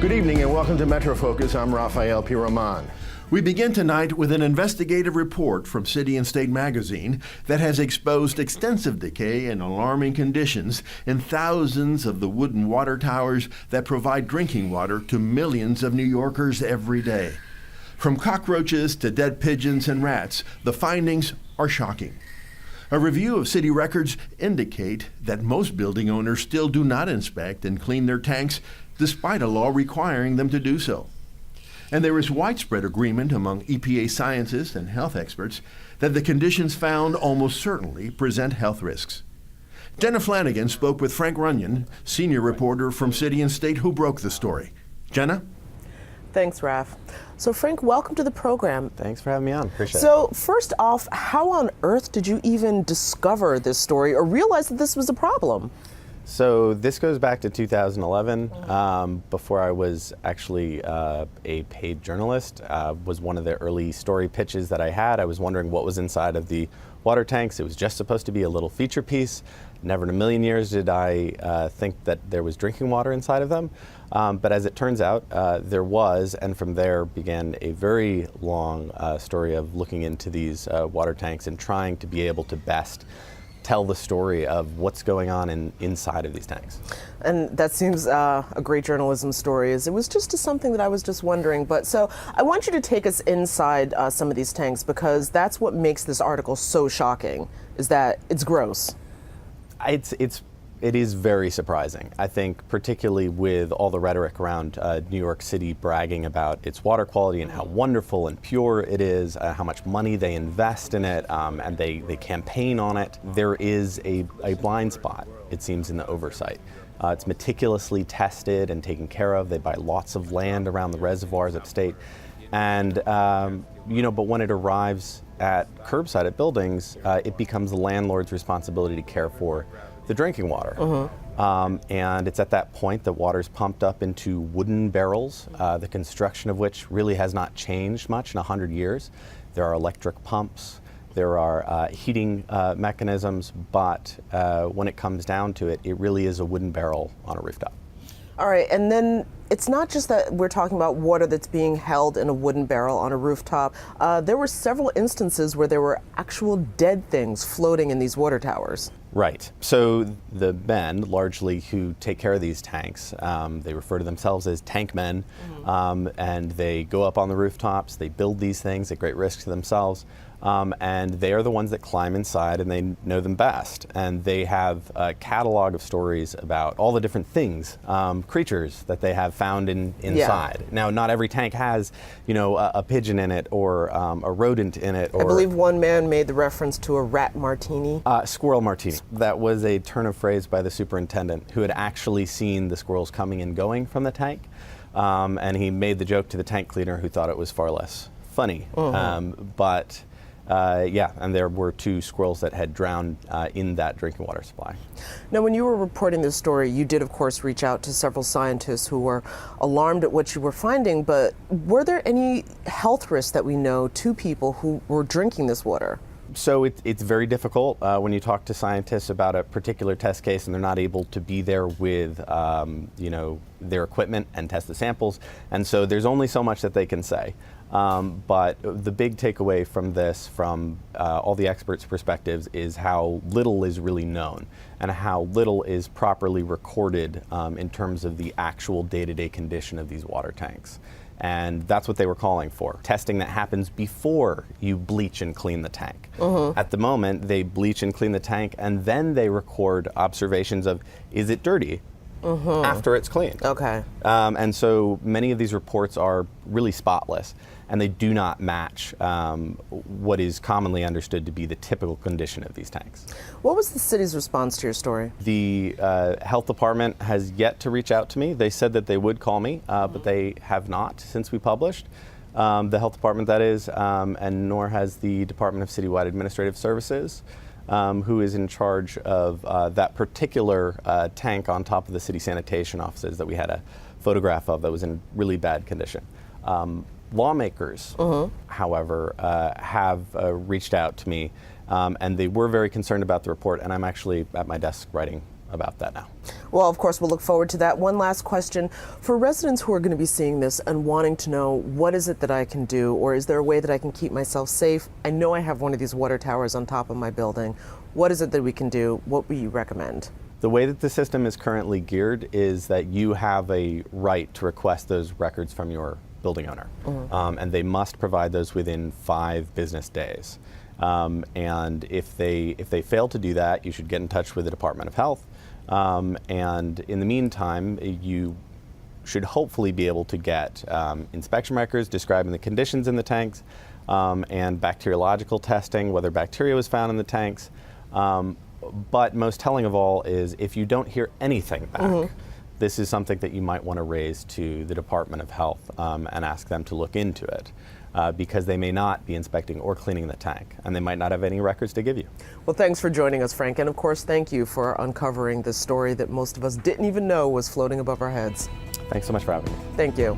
Good evening and welcome to Metro Focus. I'm Rafael Piroman. We begin tonight with an investigative report from City and State magazine that has exposed extensive decay and alarming conditions in thousands of the wooden water towers that provide drinking water to millions of New Yorkers every day. From cockroaches to dead pigeons and rats, the findings are shocking. A review of city records indicate that most building owners still do not inspect and clean their tanks despite a law requiring them to do so. And there is widespread agreement among EPA scientists and health experts that the conditions found almost certainly present health risks. Jenna Flanagan spoke with Frank Runyon, senior reporter from City and State, who broke the story. Jenna? Thanks, Raf. So Frank, welcome to the program. Thanks for having me on. Appreciate it. So first off, how on earth did you even discover this story or realize that this was a problem? So this goes back to 2011, before I was actually a paid journalist. Was one of the early story pitches that I had. I was wondering what was inside of the water tanks. It was just supposed to be a little feature piece. Never in a million years did I think that there was drinking water inside of them. But as it turns out, there was, and from there began a very long story of looking into these water tanks and trying to be able to best tell the story of what's going on inside of these tanks. And that seems a great journalism story. It was just something that I was just wondering. But so I want you to take us inside some of these tanks, because that's what makes this article so shocking, is that it's gross. It is very surprising. I think particularly with all the rhetoric around New York City bragging about its water quality and how wonderful and pure it is, how much money they invest in it, and they campaign on it. There is a blind spot, it seems, in the oversight. It's meticulously tested and taken care of. They buy lots of land around the reservoirs at State. And, but when it arrives at curbside at buildings, it becomes the landlord's responsibility to care for the drinking water. And it's at that point that water's pumped up into wooden barrels, the construction of which really has not changed much in 100 years. There are electric pumps, there are heating mechanisms, but when it comes down to it, it really is a wooden barrel on a rooftop. All right, and then it's not just that we're talking about water that's being held in a wooden barrel on a rooftop. There were several instances where there were actual dead things floating in these water towers. Right. So the men, largely, who take care of these tanks, they refer to themselves as tank men, and they go up on the rooftops, they build these things at great risk to themselves, and they are the ones that climb inside, and they know them best. And they have a catalog of stories about all the different things, creatures that they have found inside. Yeah. Now, not every tank has, a pigeon in it or a rodent in it. Or I believe one man made the reference to a rat martini. Squirrel martini. That was a turn of phrase by the superintendent, who had actually seen the squirrels coming and going from the tank. And he made the joke to the tank cleaner, who thought it was far less funny. And there were 2 squirrels that had drowned in that drinking water supply. Now, when you were reporting this story, you did, of course, reach out to several scientists who were alarmed at what you were finding, but were there any health risks that we know to people who were drinking this water? So it's very difficult when you talk to scientists about a particular test case and they're not able to be there with their equipment and test the samples. And so there's only so much that they can say. But the big takeaway from this, from all the experts' perspectives, is how little is really known and how little is properly recorded in terms of the actual day-to-day condition of these water tanks. And that's what they were calling for, testing that happens before you bleach and clean the tank. At the moment, they bleach and clean the tank, and then they record observations of, is it dirty? After it's cleaned. Okay. And so many of these reports are really spotless, and they do not match what is commonly understood to be the typical condition of these tanks. What was the city's response to your story? The health department has yet to reach out to me. They said that they would call me, but they have not since we published. The health department, that is, and nor has the Department of Citywide Administrative Services, who is in charge of that particular tank on top of the city sanitation offices that we had a photograph of that was in really bad condition. Lawmakers, however, have reached out to me, and they were very concerned about the report, and I'm actually at my desk writing about that now. Well, of course, we'll look forward to that. One last question. For residents who are going to be seeing this and wanting to know, what is it that I can do, or is there a way that I can keep myself safe? I know I have one of these water towers on top of my building. What is it that we can do? What would you recommend? The way that the system is currently geared is that you have a right to request those records from your building owner. And they must provide those within 5 business days. And if they fail to do that, you should get in touch with the Department of Health. And in the meantime, you should hopefully be able to get inspection records describing the conditions in the tanks and bacteriological testing, whether bacteria was found in the tanks. But most telling of all is if you don't hear anything back, this is something that you might want to raise to the Department of Health and ask them to look into it. Because they may not be inspecting or cleaning the tank, and they might not have any records to give you. Well, thanks for joining us, Frank. And of course, thank you for uncovering this story that most of us didn't even know was floating above our heads. Thanks so much for having me. Thank you.